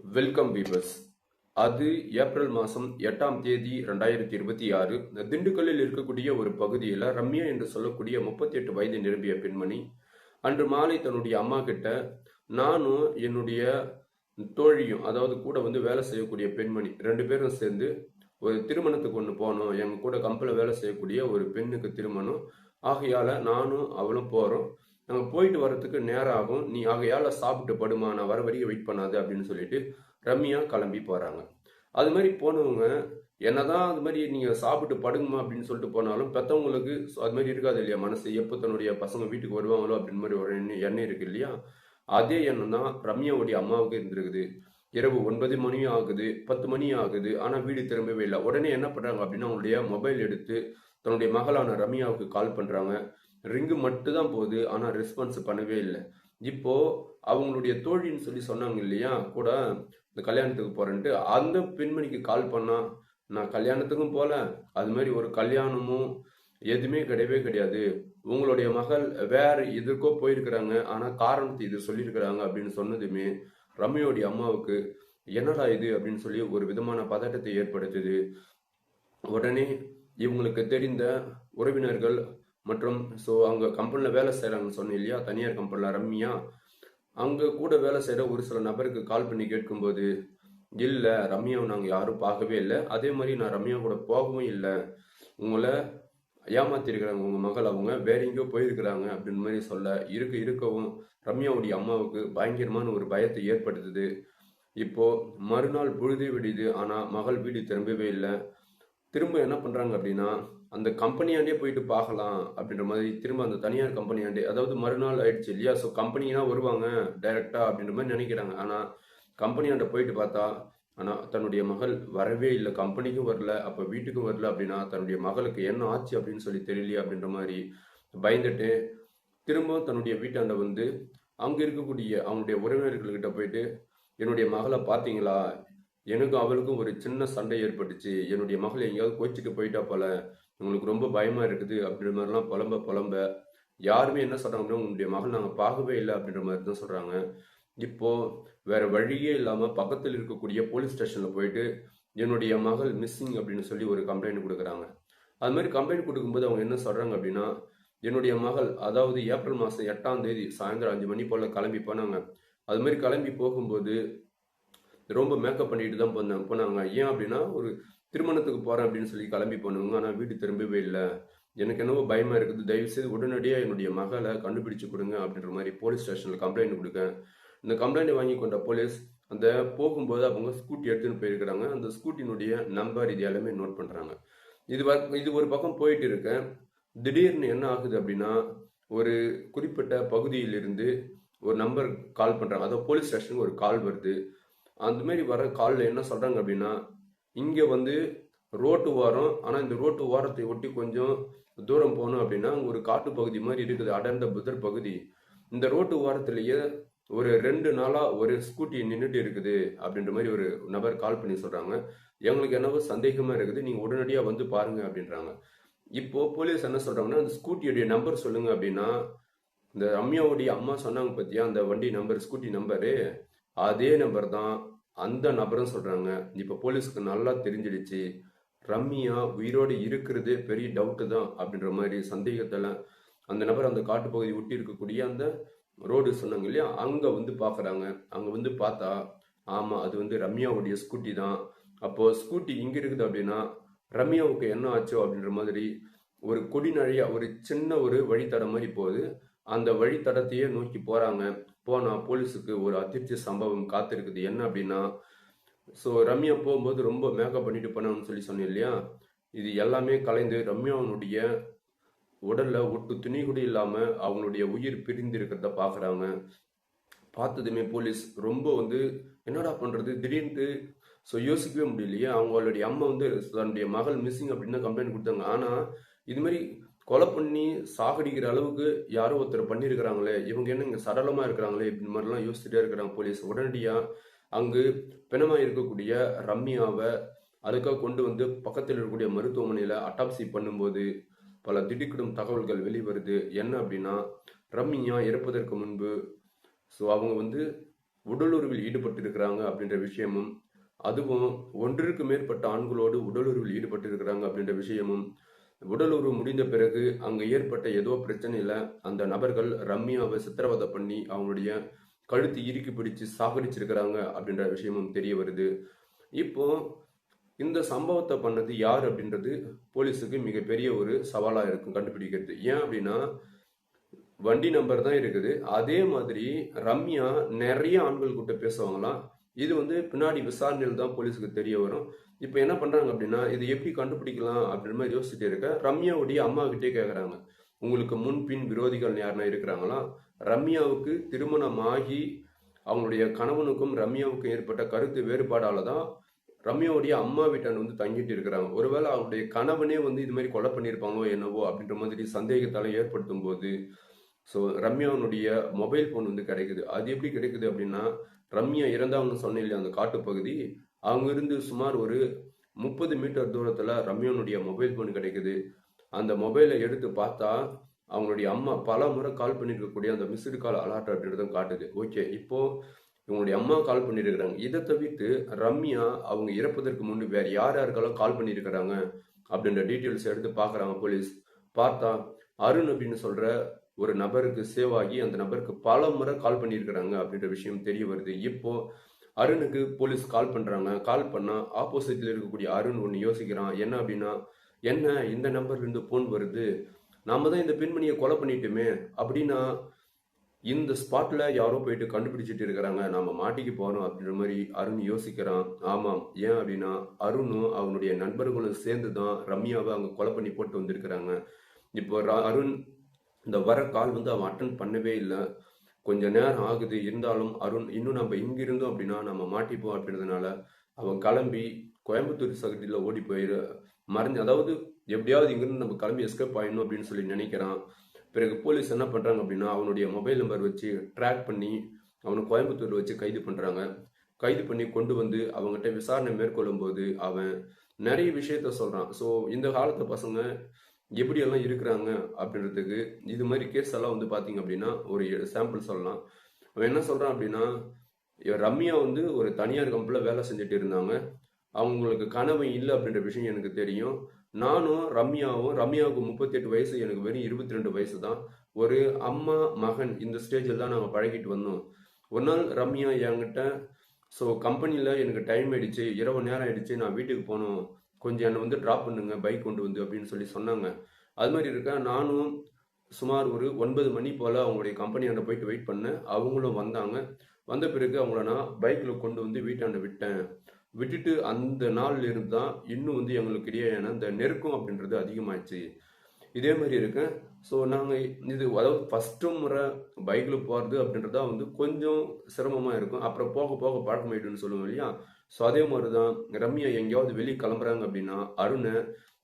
Welcome viewers. அது April மாதம் 8ஆம் தேதி 2026 திண்டுக்கல்லில் இருக்கக்கூடிய ஒரு பகுதியில் ரம்யா என்று சொல்லக்கூடிய 38 வயது நிரம்பிய பெண்மணி அன்று மாலை தன்னுடைய அம்மா கிட்ட நானும் என்னுடைய தோழியும், அதாவது கூட வேலை செய்யக்கூடிய பெண்மணி 2 பேரும் சேர்ந்து ஒரு திருமணத்துக்கு ஒன்று போனோம். எங்க கூட கம்பெனியில் வேலை செய்யக்கூடிய ஒரு பெண்ணுக்கு திருமணம் ஆகையால நானும் அவளும் போகிறோம். நாங்கள் போயிட்டு வர்றதுக்கு நேரம் ஆகும். நீ ஆகையால சாப்பிட்டு படுமா, நான் வர வரைக்கும் வெயிட் பண்ணாது அப்படின்னு சொல்லிட்டு ரம்யா கிளம்பி போகிறாங்க. அது மாதிரி போனவங்க என்னதான் அது மாதிரி நீங்கள் சாப்பிட்டு படுங்கம்மா அப்படின்னு சொல்லிட்டு போனாலும் பெற்றவங்களுக்கு அது மாதிரி இருக்காது இல்லையா மனசு. எப்போ தன்னுடைய பசங்க வீட்டுக்கு வருவாங்களோ அப்படின்னு மாதிரி ஒரு எண்ணம் இருக்கு இல்லையா. அதே எண்ணம் தான் ரம்யாவுடைய அம்மாவுக்கு இருந்திருக்குது. இரவு 9 மணி ஆகுது, 10 மணி ஆகுது, ஆனால் வீடு திரும்பவே இல்லை. உடனே என்ன பண்ணுறாங்க அப்படின்னா அவங்களுடைய மொபைல் எடுத்து தன்னுடைய மகளான ரம்யாவுக்கு கால் பண்ணுறாங்க. ரிங்கு மட்டும் தான் போகுது, ஆனால் ரெஸ்பான்ஸ் பண்ணவே இல்லை. இப்போ அவங்களுடைய தோழின்னு சொல்லி சொன்னாங்க இல்லையா, கூட இந்த கல்யாணத்துக்கு போறேன்ட்டு, அந்த பெண்மணிக்கு கால் பண்ணா நான் கல்யாணத்துக்கும் போல, அது மாதிரி ஒரு கல்யாணமும் எதுவுமே கிடையவே கிடையாது, உங்களுடைய மகள் வேற எதுக்கோ போயிருக்கிறாங்க, ஆனா காரணத்தை இது சொல்லியிருக்கிறாங்க அப்படின்னு சொன்னதுமே ரம்யாவுடைய அம்மாவுக்கு என்னடா இது அப்படின்னு சொல்லி ஒரு விதமான பதட்டத்தை ஏற்படுத்துது. உடனே இவங்களுக்கு தெரிந்த உறவினர்கள் மற்றும் அங்கே கம்பெனியில் வேலை செய்கிறாங்கன்னு சொன்னேன் இல்லையா, தனியார் கம்பெனியில் ரம்யா, அங்கே கூட வேலை செய்கிற ஒரு சில நபருக்கு கால் பண்ணி கேட்கும்போது, இல்லை ரம்யாவை நாங்கள் யாரும் பார்க்கவே இல்லை, அதே மாதிரி நான் ரம்யா கூட போகவும் இல்லை, உங்களை ஏமாத்திருக்கிறாங்க உங்கள் மகள், அவங்க வேற எங்கேயோ போயிருக்கிறாங்க அப்படின்னு மாதிரி சொல்ல இருக்கவும் ரம்யாவுடைய அம்மாவுக்கு பயங்கரமான ஒரு பயத்தை ஏற்படுத்துது. இப்போ மறுநாள் பொழுதே விடுது, ஆனால் மகள் வீடு திரும்பவே இல்லை. திரும்ப என்ன பண்ணுறாங்க அப்படின்னா அந்த கம்பெனியாண்டே போயிட்டு பார்க்கலாம் அப்படின்ற மாதிரி திரும்ப அந்த தனியார் கம்பெனியாண்டே, அதாவது மறுநாள் ஆயிடுச்சு இல்லையா, ஸோ கம்பெனினா வருவாங்க டைரக்டா அப்படின்ற மாதிரி நினைக்கிறாங்க. ஆனால் கம்பெனியாண்ட போயிட்டு பார்த்தா ஆனால் தன்னுடைய மகள் வரவே இல்லை, கம்பெனிக்கும் வரல, அப்போ வீட்டுக்கும் வரல. அப்படின்னா தன்னுடைய மகளுக்கு என்ன ஆச்சு அப்படின்னு சொல்லி தெரியலையே அப்படின்ற மாதிரி பயந்துட்டு திரும்ப தன்னுடைய வீட்டாண்ட அங்கே இருக்கக்கூடிய அவனுடைய உறவினர்கள்கிட்ட போயிட்டு, என்னுடைய மகளை பார்த்தீங்களா, எனக்கும் அவளுக்கும் ஒரு சின்ன சண்டை ஏற்பட்டுச்சு, என்னுடைய மகள் எங்கேயாவது கோச்சிட்டு போயிட்டா போல, உங்களுக்கு ரொம்ப பயமா இருக்குது அப்படின்ற மாதிரிலாம் புலம்ப யாருமே என்ன சொல்றாங்க அப்படின்னா உங்களுடைய மகள் நாங்கள் பார்க்கவே இல்லை அப்படின்ற மாதிரி தான் சொல்றாங்க. இப்போ வேற வழியே இல்லாம பக்கத்தில் இருக்கக்கூடிய போலீஸ் ஸ்டேஷன்ல போயிட்டு என்னுடைய மகள் மிஸ்ஸிங் அப்படின்னு சொல்லி ஒரு கம்ப்ளைண்ட் கொடுக்குறாங்க. அது மாதிரி கம்ப்ளைண்ட் கொடுக்கும்போது அவங்க என்ன சொல்றாங்க அப்படின்னா, என்னுடைய மகள் அதாவது ஏப்ரல் மாதம் 8ஆம் தேதி சாயந்தரம் 5 மணி போல கிளம்பி போனாங்க. அது மாதிரி கிளம்பி போகும்போது ரொம்ப மேக்கப் பண்ணிட்டு தான் போனாங்க. ஏன் அப்படின்னா ஒரு திருமணத்துக்கு போறேன் அப்படின்னு சொல்லி கிளம்பி போனவங்க, ஆனால் வீடு திரும்பவே இல்லை, எனக்கு என்னவோ பயமா இருக்குது, தயவுசெய்து உடனடியாக என்னுடைய மகளை கண்டுபிடிச்சு கொடுங்க அப்படின்ற மாதிரி போலீஸ் ஸ்டேஷனில் கம்ப்ளைண்ட் கொடுக்க, இந்த கம்ப்ளைண்ட் வாங்கி கொண்ட போலீஸ் அந்த போகும்போது அவங்க ஸ்கூட்டி எடுத்துன்னு போயிருக்கிறாங்க. அந்த ஸ்கூட்டினுடைய நம்பர் இது எல்லாமே நோட் பண்றாங்க. இது ஒரு பக்கம் போயிட்டு இருக்க, திடீர்னு என்ன ஆகுது அப்படின்னா ஒரு குறிப்பிட்ட பகுதியிலிருந்து ஒரு நம்பர் கால் பண்றாங்க, அதாவது போலீஸ் ஸ்டேஷனுக்கு ஒரு கால் வருது. அந்த மாதிரி வர காலில் என்ன சொல்றாங்க அப்படின்னா, இங்கே ரோட்டு ஓரம், ஆனால் இந்த ரோட்டு ஓரத்தை ஒட்டி கொஞ்சம் தூரம் போகணும் அப்படின்னா ஒரு காட்டு பகுதி மாதிரி இருக்குது, அடர்ந்த புதர் பகுதி. இந்த ரோட்டு ஓரத்திலேயே ஒரு 2 நாளாக ஒரு ஸ்கூட்டி நின்றுட்டு இருக்குது அப்படின்ற மாதிரி ஒரு நபர் கால் பண்ணி சொல்றாங்க. எங்களுக்கு என்னவோ சந்தேகமா இருக்குது, நீங்க உடனடியாக வந்து பாருங்க அப்படின்றாங்க. இப்போ போலீஸ் என்ன சொல்றாங்கன்னா, அந்த ஸ்கூட்டியுடைய நம்பர் சொல்லுங்க அப்படின்னா, இந்த ரம்யாவுடைய அம்மா சொன்னாங்க பத்தியா அந்த வண்டி நம்பர், ஸ்கூட்டி நம்பரு, அதே நம்பர் தான் அந்த நபரும் சொல்றாங்க. இப்ப போலீஸ்க்கு நல்லா தெரிஞ்சிடுச்சு, ரம்யா உயிரோடு இருக்கிறது பெரிய டவுட்டு தான் அப்படின்ற மாதிரி சந்தேகத்துல அந்த நபர் அந்த காட்டுப்பகுதி ஒட்டி இருக்கக்கூடிய அந்த ரோடு சொன்னாங்க இல்லையா, அங்க பாக்குறாங்க. அங்க பார்த்தா ஆமா, அது ரம்யாவுடைய ஸ்கூட்டி தான். அப்போ ஸ்கூட்டி இங்க இருக்குது அப்படின்னா ரம்யாவுக்கு என்ன ஆச்சோ அப்படின்ற மாதிரி ஒரு கொடி நழியா ஒரு சின்ன ஒரு வழித்தடம் மாதிரி போகுது. அந்த வழித்தடத்தையே நோக்கி போறாங்க. போனா போலீஸுக்கு ஒரு அதிர்ச்சி சம்பவம் காத்திருக்குது. என்ன அப்படின்னா, ரம்யா போகும்போது ரொம்ப மேக்கப் பண்ணிட்டு போனான்னு சொல்லி சொன்னேன் இல்லையா, இது எல்லாமே கலைந்து ரம்யாவுடைய உடல்ல ஒட்டு துணி கூட இல்லாம அவங்களுடைய உயிர் பிரிந்து இருக்கிறத பாக்குறாங்க. பார்த்ததுமே போலீஸ் ரொம்ப என்னடா பண்றது திடீர்னு யோசிக்கவே முடியலையே. அவங்களுடைய அம்மா தன்னுடைய மகள் மிஸ்ஸிங் அப்படின்னு தான் கம்ப்ளைண்ட் கொடுத்தாங்க. ஆனா இது மாதிரி கொலை பண்ணி சாகடிக்கிற அளவுக்கு யாரோ ஒருத்தர் பண்ணியிருக்கிறாங்களே, இவங்க என்ன இங்கே சடலமாக இருக்கிறாங்களே இப்படி மாதிரிலாம் யோசிச்சுட்டே இருக்கிறாங்க போலீஸ். உடனடியாக அங்கு பிணமாக இருக்கக்கூடிய ரம்யாவை அதுக்காக கொண்டு பக்கத்தில் இருக்கக்கூடிய மருத்துவமனையில் அட்டாப்சி பண்ணும்போது பல திடுக்கிடும் தகவல்கள் வெளிவருது. என்ன அப்படின்னா, ரம்யா இறப்பதற்கு முன்பு அவங்க உடலுறவில் ஈடுபட்டிருக்கிறாங்க அப்படின்ற விஷயமும், அதுவும் ஒன்றிற்கு மேற்பட்ட ஆண்களோடு உடலுறவில் ஈடுபட்டிருக்கிறாங்க அப்படின்ற விஷயமும், உடலுறவு முடிந்த பிறகு அங்க ஏற்பட்ட ஏதோ பிரச்சனையில அந்த நபர்கள் ரம்யாவை சித்திரவதை பண்ணி அவங்களுடைய கழுத்து இறுக்கி பிடிச்சு சாகடிச்சிருக்கிறாங்க அப்படின்ற விஷயமும் தெரிய வருது. இப்போ இந்த சம்பவத்தை பண்ணது யார் அப்படின்றது போலீஸுக்கு மிகப்பெரிய ஒரு சவாலா இருக்கும் கண்டுபிடிக்கிறது. ஏன் அப்படின்னா வண்டி நம்பர் தான் இருக்குது. அதே மாதிரி ரம்யா நிறைய ஆண்கள் கிட்ட பேசுவாங்களாம். இது வந்து பின்னாடி விசாரணையில் தான் போலீஸுக்கு தெரிய வரும். இப்போ என்ன பண்றாங்க அப்படின்னா, இது எப்படி கண்டுபிடிக்கலாம் அப்படின்ற மாதிரி யோசிச்சுட்டே இருக்க, ரம்யாவுடைய அம்மா கிட்டே கேட்குறாங்க. உங்களுக்கு முன்பின் விரோதிகள் யாருன்னா இருக்கிறாங்களா? ரம்யாவுக்கு திருமணம் ஆகி அவங்களுடைய கணவனுக்கும் ரம்யாவுக்கும் ஏற்பட்ட கருத்து வேறுபாடால தான் ரம்யாவுடைய அம்மா வீட்டாண்டு வந்து தங்கிட்டு இருக்கிறாங்க. ஒருவேளை அவருடைய கணவனே வந்து இது மாதிரி கொலை பண்ணியிருப்பாங்களோ என்னவோ அப்படின்ற மாதிரி சந்தேகத்தால ஏற்படுத்தும் போது ஸோ ரம்யாவுடைய மொபைல் ஃபோன் வந்து கிடைக்குது. அது எப்படி கிடைக்குது அப்படின்னா, ரம்யா இறந்தாங்கன்னு சொன்னேன் இல்லையா அந்த காட்டுப்பகுதி, அங்கிருந்து சுமார் ஒரு 30 மீட்டர் தூரத்தில் ரம்யாவுடைய மொபைல் ஃபோன் கிடைக்குது. அந்த மொபைலை எடுத்து பார்த்தா அவங்களுடைய அம்மா பல முறை கால் பண்ணியிருக்கக்கூடிய அந்த மிஸ்டு கால் அலர்ட் அப்படின்றத காட்டுது. ஓகே, இப்போ இவங்களுடைய அம்மா கால் பண்ணியிருக்கிறாங்க. இதை தவிர்த்து ரம்யா அவங்க இறப்பதற்கு முன்பு வேற யார் யாருக்கெல்லாம் கால் பண்ணியிருக்கிறாங்க அப்படின்ற டீட்டெயில்ஸ் எடுத்து பார்க்குறாங்க போலீஸ். பார்த்தா அருண் அப்படின்னு சொல்ற ஒரு நபருக்கு சேவ் ஆகி அந்த நபருக்கு பல முறை கால் பண்ணியிருக்கிறாங்க அப்படின்ற விஷயம் தெரிய வருது. இப்போ அருணுக்கு போலீஸ் கால் பண்றாங்க. கால் பண்ணா ஆப்போசிட்ல இருக்கக்கூடிய அருண் ஒன்று யோசிக்கிறான். என்ன அப்படின்னா, என்ன இந்த நம்பர்ல இருந்து போன் வருது, நாம தான் இந்த பெண்மணியை கொலை பண்ணிட்டோமே, அப்படின்னா இந்த ஸ்பாட்ல யாரோ போயிட்டு கண்டுபிடிச்சிட்டு இருக்கிறாங்க, நாம மாட்டிக்க போறோம் அப்படின்ற மாதிரி அருண் யோசிக்கிறான். ஆமாம், ஏன் அப்படின்னா அருணும் அவனுடைய நண்பர்களும் சேர்ந்து தான் ரம்யாவை அங்க கொலை பண்ணி போட்டு வந்திருக்கிறாங்க. இப்போ அருண் இந்த வர கால் வந்து அவன் அட்டன் பண்ணவே இல்லை. கொஞ்ச நேரம் ஆகுது, இருந்தாலும் அருண் இன்னும் நம்ம இங்க இருந்தோம் அப்படின்னா நம்ம மாட்டிப்போம் அப்படின்றதுனால அவன் கிளம்பி கோயம்புத்தூர் சகதியில் ஓடி போயிரு மறைஞ்சு, அதாவது எப்படியாவது இங்கிருந்து நம்ம கிளம்பி எஸ்கேப் ஆயிடணும் அப்படின்னு சொல்லி நினைக்கிறான். பிறகு போலீஸ் என்ன பண்றாங்க அப்படின்னா அவனுடைய மொபைல் நம்பர் வச்சு ட்ராக் பண்ணி அவனை கோயம்புத்தூர்ல வச்சு கைது பண்றாங்க. கைது பண்ணி கொண்டு வந்து அவங்ககிட்ட விசாரணை மேற்கொள்ளும் போது அவன் நிறைய விஷயத்த சொல்றான். ஸோ இந்த காலத்து பசங்க எப்படியெல்லாம் இருக்கிறாங்க அப்படின்றதுக்கு இது மாதிரி கேஸ் எல்லாம் வந்து பார்த்தீங்க அப்படின்னா ஒரு சாம்பிள் சொல்லலாம். அவன் என்ன சொல்கிறான் அப்படின்னா, ரம்யா வந்து ஒரு தனியார் கம்பெனியில் வேலை செஞ்சுட்டு இருந்தாங்க. அவங்களுக்கு கனவு இல்லை அப்படின்ற விஷயம் எனக்கு தெரியும். நானும் ரம்யாவுக்கு 38 வயசு, எனக்கு வெறும் 22 வயசு தான். ஒரு அம்மா மகன் இந்த ஸ்டேஜில் தான் நாங்கள் பழகிட்டு வந்தோம். ஒரு நாள் ரம்யா என்கிட்ட, ஸோ கம்பெனியில் எனக்கு டைம் ஆயிடுச்சு, இரவு நேரம் ஆயிடுச்சு, நான் வீட்டுக்கு போகணும், கொஞ்சம் என்னை வந்து ட்ராப் பண்ணுங்க பைக் கொண்டு வந்து அப்படின்னு சொல்லி சொன்னாங்க. அது மாதிரி இருக்க நானும் சுமார் ஒரு 9 மணி போல் அவங்களுடைய கம்பெனியாண்ட போயிட்டு வெயிட் பண்ணேன். அவங்களும் வந்தாங்க. வந்த பிறகு அவங்கள நான் பைக்கில் கொண்டு வந்து வீட்டாண்ட விட்டேன். விட்டுட்டு அந்த நாள்ல இருந்து தான் இன்னும் வந்து எங்களுக்கு இடையேயான இந்த நெருக்கம் அப்படின்றது அதிகமாகிடுச்சு. இதே மாதிரி இருக்கு. ஸோ நாங்கள் இது அதாவது ஃபஸ்ட்டு முறை பைக்கில் போகிறது அப்படின்றதா வந்து கொஞ்சம் சிரமமாக இருக்கும். அப்புறம் போக போக பழக்கமாயிடுன்னு சொல்லுவோம் இல்லையா? ஸோ அதே மாதிரி தான் ரம்யா எங்கேயாவது வெளியே கிளம்புறாங்க அப்படின்னா அருணை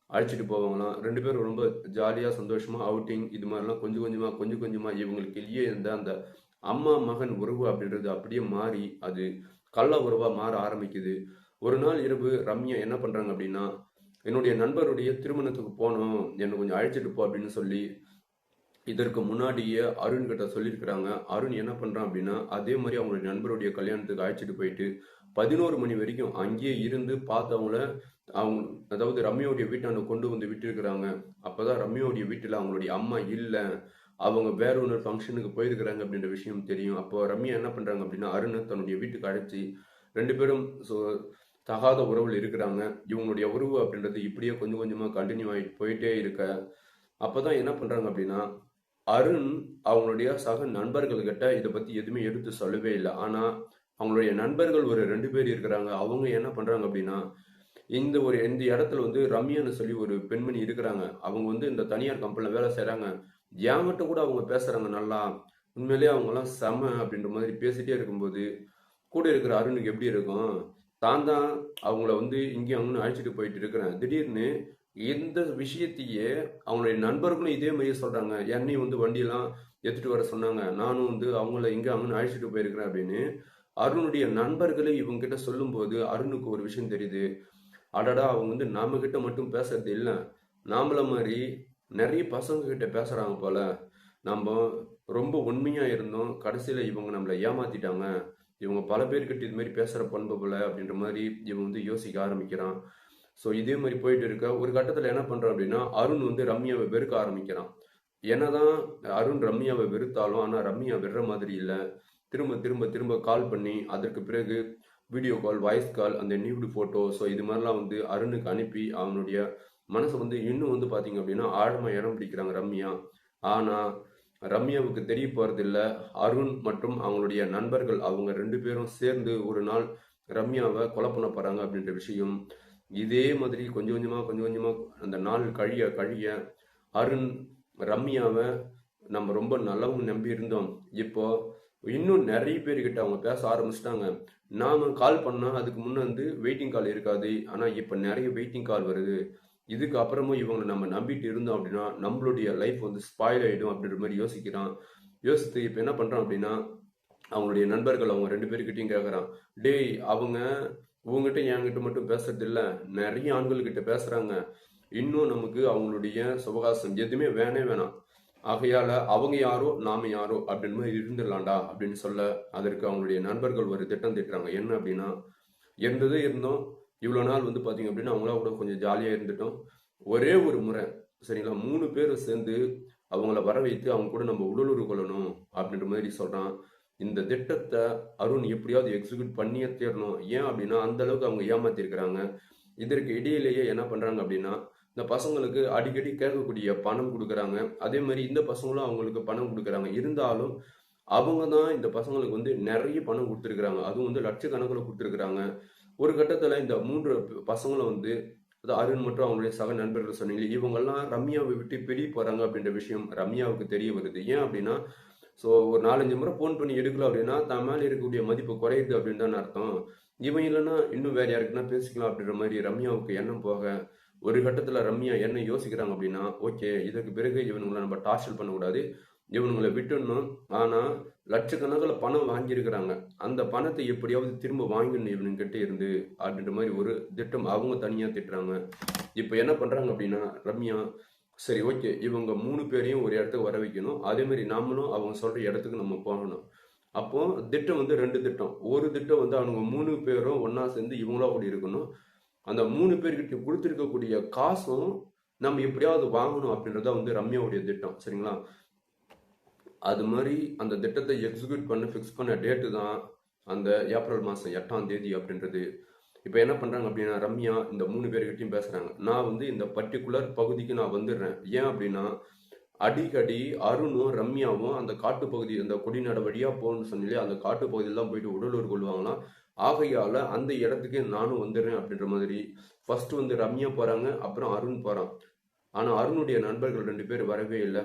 அழைச்சிட்டு போவாங்களாம். 2 பேரும் ரொம்ப ஜாலியாக சந்தோஷமாக அவுட்டிங் இது மாதிரிலாம் கொஞ்சம் கொஞ்சமாக இவங்களுக்கு வெளியே இருந்த அந்த அம்மா மகன் உறவு அப்படின்றது அப்படியே மாறி அது கள்ள உறவாக மாற ஆரம்பிக்குது. ஒரு நாள் இரவு ரம்யா என்ன பண்ணுறாங்க அப்படின்னா, என்னுடைய நண்பருடைய திருமணத்துக்கு போகணும், என்னை கொஞ்சம் அழைச்சிட்டு போ அப்படின்னு சொல்லி இதற்கு முன்னாடியே அருண் கிட்ட சொல்லியிருக்கிறாங்க. அருண் என்ன பண்ணுறான் அப்படின்னா, அதே மாதிரி அவங்களுடைய நண்பருடைய கல்யாணத்துக்கு அழைச்சிட்டு போயிட்டு 11 மணி வரைக்கும் அங்கேயே இருந்து பார்த்தவங்கள அவங்க, அதாவது ரம்யாவுடைய வீட்டாண்ட கொண்டு வந்து விட்டுருக்குறாங்க. அப்போதான் ரம்யாவுடைய வீட்டில் அவங்களுடைய அம்மா இல்லை, அவங்க வேற ஒரு ஃபங்க்ஷனுக்கு போயிருக்கிறாங்க அப்படின்ற விஷயம் தெரியும். அப்போ ரம்யா என்ன பண்ணுறாங்க அப்படின்னா அருணை தன்னுடைய வீட்டுக்கு அழைச்சி 2 பேரும் ஸோ தகாத உறவில் இருக்கிறாங்க. இவங்களுடைய உறவு அப்படின்றது இப்படியே கொஞ்சம் கொஞ்சமாக கண்டினியூ ஆகிட்டு போயிட்டே இருக்க, அப்போ தான் என்ன பண்ணுறாங்க அப்படின்னா அருண் அவங்களுடைய சக நண்பர்கள்கிட்ட இதை பற்றி எதுவுமே எடுத்து சொல்லவே இல்லை. ஆனால் அவங்களுடைய நண்பர்கள் ஒரு 2 பேர் இருக்கிறாங்க. அவங்க என்ன பண்ணுறாங்க அப்படின்னா, இந்த இடத்துல வந்து ரம்யான்னு சொல்லி ஒரு பெண்மணி இருக்கிறாங்க. அவங்க வந்து இந்த தனியார் கம்பெனியில் வேலை செய்கிறாங்க. என்கிட்ட கூட அவங்க பேசுகிறாங்க நல்லா, உண்மையிலேயே அவங்கெல்லாம் செம அப்படின்ற மாதிரி பேசிகிட்டே இருக்கும்போது கூட இருக்கிற அருணுக்கு எப்படி இருக்கும், தான் அவங்கள வந்து இங்கேயும் அங்கன்னு அழைச்சிட்டு போயிட்டு இருக்கிறேன், திடீர்னு இந்த விஷயத்தையே அவங்களுடைய நண்பர்களும் இதே மாதிரியே சொல்கிறாங்க. என்னையும் வந்து வண்டியெல்லாம் எடுத்துகிட்டு வர சொன்னாங்க, நானும் வந்து அவங்கள இங்கே அங்கன்னு அழைச்சிட்டு போயிருக்கிறேன் அப்படின்னு அருணுடைய நண்பர்களே இவங்க கிட்ட சொல்லும்போது அருணுக்கு ஒரு விஷயம் தெரியுது. அடடா, அவங்க வந்து நாம கிட்ட மட்டும் பேசுறது இல்லை, நாமள மாதிரி நிறைய பசங்க கிட்ட பேசுறாங்க போல. நம்ம ரொம்ப உண்மையா இருந்தோம், கடைசியில இவங்க நம்மளை ஏமாத்திட்டாங்க, இவங்க பல பேர்கிட்ட இது மாதிரி பேசுகிற பண்பு போல அப்படின்ற மாதிரி இவன் வந்து யோசிக்க ஆரம்பிக்கிறான். ஸோ இதே மாதிரி போயிட்டு இருக்க ஒரு கட்டத்தில் என்ன பண்ணுறான் அப்படின்னா அருண் வந்து ரம்யாவை வெறுக்க ஆரம்பிக்கிறான். என்னதான் அருண் ரம்யாவை வெறுத்தாலும் ஆனால் ரம்யா வெறுற மாதிரி இல்லை. திரும்ப திரும்ப திரும்ப கால் பண்ணி அதற்கு பிறகு வீடியோ கால், வாய்ஸ் கால், அந்த நியூடு ஃபோட்டோ, ஸோ இது மாதிரிலாம் வந்து அருணுக்கு அனுப்பி அவனுடைய மனசை வந்து இன்னும் வந்து பார்த்தீங்க அப்படின்னா ஆழமாக இடம் பிடிக்கிறாங்க ரம்யா. ஆனால் ரம்யாவுக்கு தெரிய போகிறதில்ல அருண் மற்றும் அவங்களுடைய நண்பர்கள் அவங்க 2 பேரும் சேர்ந்து ஒரு நாள் ரம்யாவை கொலை பண்ண போகிறாங்க அப்படின்ற விஷயம். இதே மாதிரி கொஞ்சம் கொஞ்சமாக அந்த நாள் கழிய கழிய அருண் ரம்யாவை நம்ம ரொம்ப நல்லவங்க நம்பி இருந்தோம். இப்போ இன்னும் நிறைய பேர்கிட்ட அவங்க பேச ஆரம்பிச்சிட்டாங்க. நாம கால் பண்ணா அதுக்கு முன்ன வந்து வெயிட்டிங் கால் இருக்காது. ஆனா இப்ப நிறைய வெயிட்டிங் கால் வருது. இதுக்கு அப்புறமும் இவங்களை நம்ம நம்பிட்டு இருந்தோம் அப்படின்னா நம்மளுடைய லைஃப் வந்து ஸ்பாயில் ஆயிடும் அப்படின்ற மாதிரி யோசிக்கிறான். யோசித்து இப்ப என்ன பண்றான் அப்படின்னா அவங்களுடைய நண்பர்கள் அவங்க 2 பேர்கிட்டையும் கேட்கறான். டேய், அவங்க உங்ககிட்ட என்கிட்ட மட்டும் பேசுறது இல்ல, நிறைய ஆண்கள் கிட்ட பேசுறாங்க. இன்னும் நமக்கு அவங்களுடைய சுவகாசம் எதுவுமே வேணாம். ஆகையால அவங்க யாரோ நாம யாரோ அப்படின்னு மாதிரி இருந்துடலாம்டா அப்படின்னு சொல்ல அதற்கு அவங்களுடைய நண்பர்கள் ஒரு திட்டம் திட்டுறாங்க. என்ன அப்படின்னா இருந்தோம் இவ்வளோ நாள் வந்து பார்த்தீங்க அப்படின்னா அவங்களா கூட கொஞ்சம் ஜாலியாக இருந்துட்டோம். ஒரே ஒரு முறை சரிங்களா 3 பேர் சேர்ந்து அவங்கள வர வைத்து அவங்க கூட நம்ம உடலுறவு கொள்ளணும் அப்படின்ற மாதிரி சொல்றான். இந்த திட்டத்தை அருண் எப்படியாவது எக்ஸிக்யூட் பண்ணியே தேரணும். ஏன் அப்படின்னா அந்த அளவுக்கு அவங்க ஏமாத்திருக்கிறாங்க. இதற்கு இடையிலேயே என்ன பண்றாங்க அப்படின்னா இந்த பசங்களுக்கு அடிக்கடி கேட்கக்கூடிய பணம் கொடுக்குறாங்க. அதே மாதிரி இந்த பசங்களும் அவங்களுக்கு பணம் கொடுக்குறாங்க. இருந்தாலும் அவங்க தான் இந்த பசங்களுக்கு வந்து நிறைய பணம் கொடுத்துருக்குறாங்க. அதுவும் வந்து லட்சக்கணக்கில் கொடுத்துருக்குறாங்க. ஒரு கட்டத்தில் இந்த 3 பசங்களும் வந்து அருண் மற்றும் அவங்களுடைய சக நண்பர்கள் சொன்னீங்க இவங்கெல்லாம் ரம்யாவை விட்டு பிரிய போறாங்க அப்படின்ற விஷயம் ரம்யாவுக்கு தெரிய வருது. ஏன் அப்படின்னா ஸோ ஒரு 4-5 முறை ஃபோன் பண்ணி எடுக்கல அப்படின்னா தான் மேலே இருக்கக்கூடிய மதிப்பு குறையுது அப்படின்னு தான் அர்த்தம். இவன் இல்லைன்னா இன்னும் வேற யாருக்குன்னா பேசிக்கலாம் அப்படின்ற மாதிரி ரம்யாவுக்கு எண்ணம் போக ஒரு கட்டத்தில் ரம்யா என்ன யோசிக்கிறாங்க அப்படின்னா ஓகே இதற்கு பிறகு இவனுங்களை நம்ம டார்ச்சர் பண்ணக்கூடாது, இவனுங்களை விட்டுடணும். ஆனால் லட்சக்கணக்கில் பணம் வாங்கியிருக்கிறாங்க, அந்த பணத்தை எப்படியாவது திரும்ப வாங்கணும் இவனுங்கிட்ட இருந்து அப்படின்ற மாதிரி ஒரு திட்டம் அவங்க தனியாக திட்டுறாங்க. இப்போ என்ன பண்ணுறாங்க அப்படின்னா ரம்யா சரி ஓகே இவங்க 3 பேரையும் ஒரு இடத்துக்கு வர வைக்கணும், அதே மாதிரி நாமளும் அவங்க சொல்கிற இடத்துக்கு நம்ம போகணும். அப்போ திட்டம் வந்து 2 திட்டம். ஒரு திட்டம் வந்து அவங்க 3 பேரும் ஒன்றா சேர்ந்து இவங்களா கூட இருக்கணும். அந்த 3 பேர்கிட்ட கொடுத்துருக்கக்கூடிய காசும் நம்ம எப்படியாவது வாங்கணும் அப்படின்றத வந்து ரம்யாவுடைய திட்டம். சரிங்களா? அது மாதிரி அந்த திட்டத்தை எக்ஸிக்யூட் பண்ண ஃபிக்ஸ் பண்ண டேட்டு தான் அந்த ஏப்ரல் மாதம் 8ஆம் தேதி அப்படின்றது. இப்போ என்ன பண்ணுறாங்க அப்படின்னா ரம்யா இந்த 3 பேர்கிட்டையும் பேசுகிறாங்க. நான் வந்து இந்த பர்டிகுலர் பகுதிக்கு நான் வந்துடுறேன். ஏன் அப்படின்னா அடிக்கடி அருணும் ரம்யாவும் அந்த காட்டுப்பகுதி அந்த கொடிநாடு வழியாக போகணும்னு சொன்னாலே அந்த காட்டுப்பகுதியில் தான் போயிட்டு உடலுறவு கொள்வாங்களாம். ஆகையால அந்த இடத்துக்கு நானும் வந்துடுறேன் அப்படின்ற மாதிரி ஃபர்ஸ்ட் வந்து ரம்யா போகிறாங்க, அப்புறம் அருண் போகிறான். ஆனால் அருணுடைய நண்பர்கள் 2 பேர் வரவே இல்லை.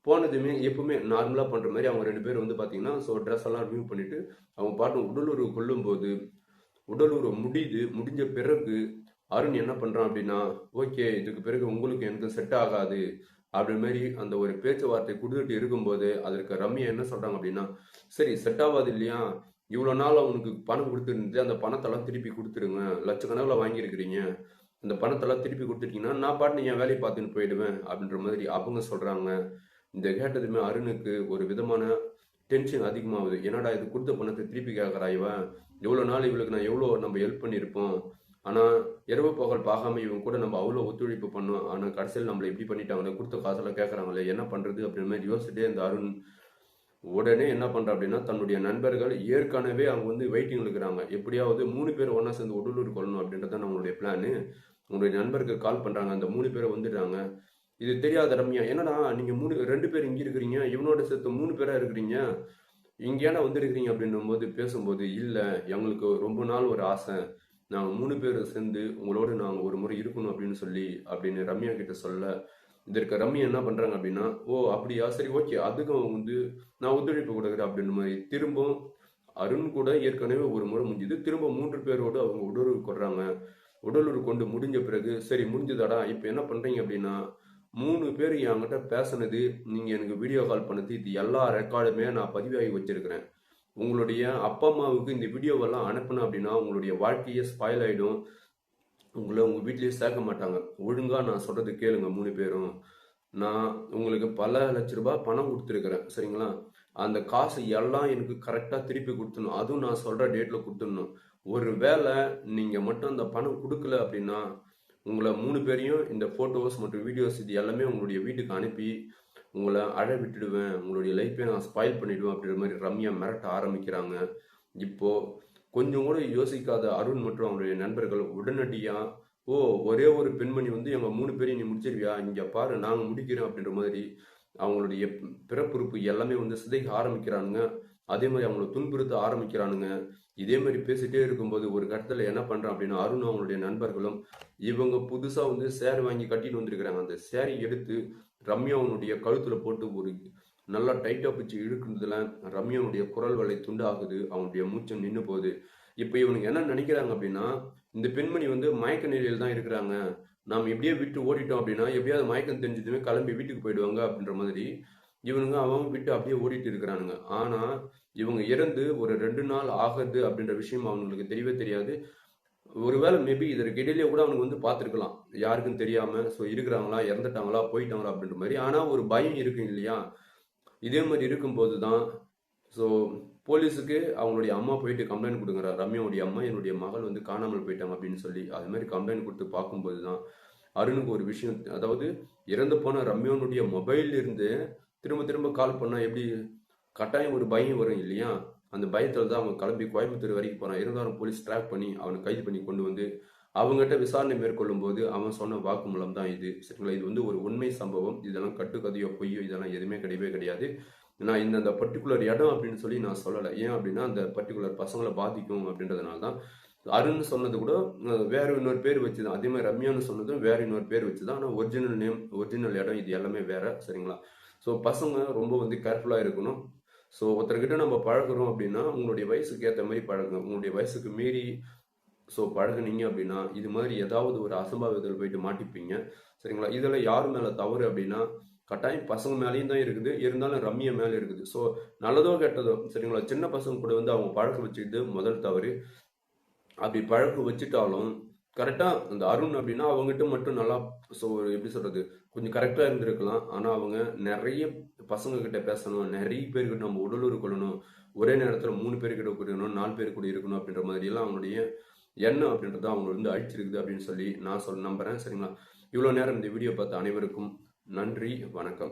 போனதுமே எப்பவுமே நார்மலாக பண்ணுற மாதிரி அவங்க 2 பேர் வந்து பார்த்தீங்கன்னா ஸோ ட்ரெஸ் எல்லாம் ரிமூவ் பண்ணிட்டு அவங்க பாட்டு உடலுறவு கொள்ளும்போது உடலுறவு முடிஞ்ச பிறகு அருண் என்ன பண்ணுறான் அப்படின்னா ஓகே இதுக்கு பிறகு உங்களுக்கு எனக்கு செட் ஆகாது அப்படின்ற மாதிரி அந்த ஒரு பேச்சுவார்த்தை கொடுத்துட்டு இருக்கும்போது அதற்கு ரம்யா என்ன சொல்கிறாங்க அப்படின்னா சரி செட் ஆகாது இல்லையா, இவ்வளோ நாள் அவனுக்கு பணம் கொடுத்துருந்து அந்த பணத்தெல்லாம் திருப்பி கொடுத்துருங்க, லட்சக்கணக்கில் வாங்கியிருக்கிறீங்க, அந்த பணத்தெல்லாம் திருப்பி கொடுத்துட்டீங்கன்னா நான் பாட்டு என் வேலையை பார்த்துன்னு போயிடுவேன் அப்படின்ற மாதிரி அவங்க சொல்கிறாங்க. இந்த கேட்டதுமே அருணுக்கு ஒரு விதமான டென்ஷன் அதிகமாகுது. என்னடா இது கொடுத்த பணத்தை திருப்பி கேட்குறா இவன், எவ்வளோ நாள் இவளுக்கு நான் எவ்வளோ நம்ம ஹெல்ப் பண்ணியிருப்போம், ஆனால் இரவு பகல் பார்க்காம இவங்க கூட நம்ம அவ்வளோ ஒத்துழைப்பு பண்ணோம், ஆனால் கடைசியில் நம்மளை இப்படி பண்ணிட்டாங்களே, கொடுத்த காசெல்லாம் கேட்குறாங்களே, என்ன பண்ணுறது அப்படின்ற மாதிரி யோசிச்சுட்டே இந்த அருண் உடனே என்ன பண்ணுறா அப்படின்னா தன்னுடைய நண்பர்கள் ஏற்கனவே அவங்க வந்து வெயிட்டிங் இருக்கிறாங்க, எப்படியாவது 3 பேர் ஒன்றா சேர்ந்து உடலூர் கொள்ளணும் அப்படின்றத நம்மளுடைய பிளானு. உங்களுடைய நண்பர்கள் கால் பண்ணுறாங்க, அந்த 3 பேரை வந்துடுறாங்க. இது தெரியாத ரம்யா என்னடா நீங்கள் 2 பேர் இங்கே இருக்கிறீங்க, இவனோட சேர்த்து 3 பேராக இருக்கிறீங்க, இங்கேனா வந்துருக்கிறீங்க அப்படின்னும் போது பேசும்போது இல்லை எங்களுக்கு ரொம்ப நாள் ஒரு ஆசை, நாங்கள் 3 பேர் சேர்ந்து உங்களோட நாங்கள் ஒரு முறை இருக்கணும் அப்படின்னு சொல்லி அப்படின்னு ரம்யா கிட்ட சொல்ல இதற்கு ரம்யா என்ன பண்ணுறாங்க அப்படின்னா ஓ அப்படியா சரி ஓகே அதுக்கும் வந்து நான் ஒத்துழைப்பு கொடுக்குறேன் அப்படின்ற மாதிரி திரும்பவும் அருண் கூட ஏற்கனவே ஒரு முறை முடிஞ்சுது, திரும்ப 3 பேரோடு அவங்க உடலுறவு கொள்றாங்க. உடலுறவு கொண்டு முடிஞ்ச பிறகு சரி முடிஞ்சதாடா இப்போ என்ன பண்ணுறீங்க அப்படின்னா 3 பேர் என்கிட்ட பேசினது நீங்கள் எனக்கு வீடியோ கால் பண்ணது இது எல்லா ரெக்கார்டுமே நான் பதிவாகி வச்சிருக்கிறேன். உங்களுடைய அப்பா அம்மாவுக்கு இந்த வீடியோவெல்லாம் அனுப்பினேன் அப்படின்னா உங்களுடைய வாழ்க்கையே ஸ்பாயில் ஆகிடும், உங்களை உங்கள் வீட்லேயே சேர்க்க மாட்டாங்க. ஒழுங்காக நான் சொல்கிறது கேளுங்க 3 பேரும். நான் உங்களுக்கு பல லட்ச ரூபாய் பணம் கொடுத்துருக்குறேன் சரிங்களா, அந்த காசு எல்லாம் எனக்கு கரெக்டாக திருப்பி கொடுத்துடணும். அதுவும் நான் சொல்கிற டேட்டில் கொடுத்துடணும். ஒரு வேளை நீங்கள் மட்டும் அந்த பணம் கொடுக்கல அப்படின்னா உங்களை 3 பேரையும் இந்த ஃபோட்டோஸ் மற்றும் வீடியோஸ் இது எல்லாமே உங்களுடைய வீட்டுக்கு அனுப்பி உங்களை அழ விட்டுடுவேன், உங்களுடைய லைஃப்பை நான் ஸ்பாயில் பண்ணிடுவேன் அப்படின்ற மாதிரி ரம்யா மிரட்ட ஆரம்பிக்கிறாங்க. இப்போ கொஞ்சம் கூட யோசிக்காத அருண் மற்றும் அவங்களுடைய நண்பர்கள் உடனடியாக ஒரே ஒரு பெண்மணி வந்து எங்கள் 3 பேரையும் நீ முடிச்சிருவியா, இங்கே பாரு நாங்கள் முடிக்கிறோம் அப்படின்ற மாதிரி அவங்களுடைய பிறப்புறுப்பு எல்லாமே வந்து சிதைக்க ஆரம்பிக்கிறானுங்க. அதே மாதிரி அவங்கள துன்புறுத்த ஆரம்பிக்கிறானுங்க. இதே மாதிரி பேசிட்டே இருக்கும்போது ஒரு கட்டத்தில் என்ன பண்ணுறான் அப்படின்னா அருண் அவங்களுடைய நண்பர்களும் இவங்க புதுசாக வந்து சேர் வாங்கி கட்டிட்டு வந்திருக்கிறாங்க. அந்த சேரை எடுத்து ரம்யாவுடைய கழுத்தில் போட்டு ஒரு நல்லா டைட்டாக பிடிச்சி இழுக்கிறதுல ரம்யாவுடைய குரல் வலை துண்டாகுது. அவங்களுடைய மூச்சம் நின்று போகுது. இப்போ இவனுக்கு என்ன நினைக்கிறாங்க அப்படின்னா இந்த பெண்மணி வந்து மயக்க நிலையில் தான் இருக்கிறாங்க, நாம் எப்படியே விட்டு ஓடிட்டோம் அப்படின்னா எப்படியாவது மயக்கம் தெரிஞ்சதுமே கிளம்பி வீட்டுக்கு போயிடுவாங்க அப்படின்ற மாதிரி இவனுங்க அவங்க விட்டு அப்படியே ஓடிட்டு இருக்கிறானுங்க. ஆனால் இவங்க இறந்து ஒரு 2 நாள் ஆகுது அப்படின்ற விஷயம் அவங்களுக்கு தெரியவே தெரியாது. ஒருவேளை மேபி இதற்கு இடையிலேயே கூட அவனுக்கு வந்து பார்த்துருக்கலாம், யாருக்கும் தெரியாமல். ஸோ இருக்கிறாங்களா, இறந்துட்டாங்களா, போயிட்டாங்களா அப்படின்ற மாதிரி. ஆனால் ஒரு பயம் இருக்கு இல்லையா? இதே மாதிரி இருக்கும்போது தான் ஸோ போலீஸுக்கு அவங்களுடைய அம்மா போயிட்டு கம்ப்ளைண்ட் கொடுக்குறா. ரம்யாவுடைய அம்மா என்னுடைய மகள் வந்து காணாமல் போயிட்டாங்க அப்படின்னு சொல்லி அது மாதிரி கம்ப்ளைண்ட் கொடுத்து பார்க்கும்போது தான் அருணுக்கு ஒரு விஷயம், அதாவது இறந்து போன ரம்யாவுடைய மொபைல் இருந்து திரும்ப திரும்ப கால் பண்ணால் எப்படி கட்டாயம் ஒரு பயம் வரும் இல்லையா? அந்த பயத்தில் தான் அவன் கிளம்பி கோயம்புத்தூர் வரைக்கும் போனான். இருந்தாலும் போலீஸ் ட்ராக் பண்ணி அவனை கைது பண்ணி கொண்டு வந்து அவங்ககிட்ட விசாரணை மேற்கொள்ளும் போது அவன் சொன்ன வாக்குமூலம் தான் இது. சரிங்களா? இது வந்து ஒரு உண்மை சம்பவம். இதெல்லாம் கட்டுக்கதையோ பொய்யோ இதெல்லாம் எதுவுமே கிடையவே கிடையாது. நான் இந்த பர்டிகுலர் இடம் அப்படின்னு சொல்லி நான் சொல்லலை. ஏன் அப்படின்னா அந்த பர்டிகுலர் பசங்களை பாதிக்கும் அப்படின்றதுனால தான். அருண் சொன்னது கூட வேற இன்னொரு பேர் வச்சு தான். அதே மாதிரி ரம்யான்னு சொன்னதும் வேற இன்னொரு பேர் வச்சு தான். ஆனால் ஒரிஜினல் நேம், ஒரிஜினல் இடம் இது எல்லாமே வேற. சரிங்களா? ஸோ பசங்க ரொம்ப வந்து கேர்ஃபுல்லாக இருக்கணும். ஸோ ஒருத்தர்கிட்ட நம்ம பழகுறோம் அப்படின்னா உங்களுடைய வயசுக்கு ஏற்ற மாதிரி பழகுங்க. உங்களுடைய வயசுக்கு மீறி ஸோ பழகுனீங்க அப்படின்னா இது மாதிரி ஏதாவது ஒரு அசம்பாவிதத்தில் போயிட்டு மாட்டிப்பீங்க. சரிங்களா? இதில் யார் மேலே தவறு அப்படின்னா கட்டாயம் பசங்க மேலேயும் தான் இருக்குது, இருந்தாலும் ரம்யா மேலே இருக்குது. ஸோ நல்லதோ கெட்டதோ சரிங்களா, சின்ன பசங்க கூட வந்து அவங்க பழக்க வச்சுக்கிட்டு முதல் தவறு. அப்படி பழக்க வச்சுட்டாலும் கரெக்டாக அந்த அருண் அப்படின்னா அவங்ககிட்ட மட்டும் நல்லா ஸோ எப்படி சொல்கிறது கொஞ்சம் கரெக்டாக இருந்திருக்கலாம். ஆனால் அவங்க நிறைய பசங்க கிட்ட பேசணும், நிறைய பேர்கிட்ட நம்ம உடலுறு கொள்ளணும், ஒரே நேரத்தில் 3 பேர்கிட்ட இருக்கணும், 4 பேர் கூட இருக்கணும் அப்படின்ற மாதிரியெல்லாம் அவங்களுடைய எண்ணம் அப்படின்றத அவங்க வந்து அழிச்சிருக்குது அப்படின்னு சொல்லி நான் நம்புகிறேன். சரிங்களா? இவ்வளோ நேரம் இந்த வீடியோ பார்த்த அனைவருக்கும் நன்றி, வணக்கம்.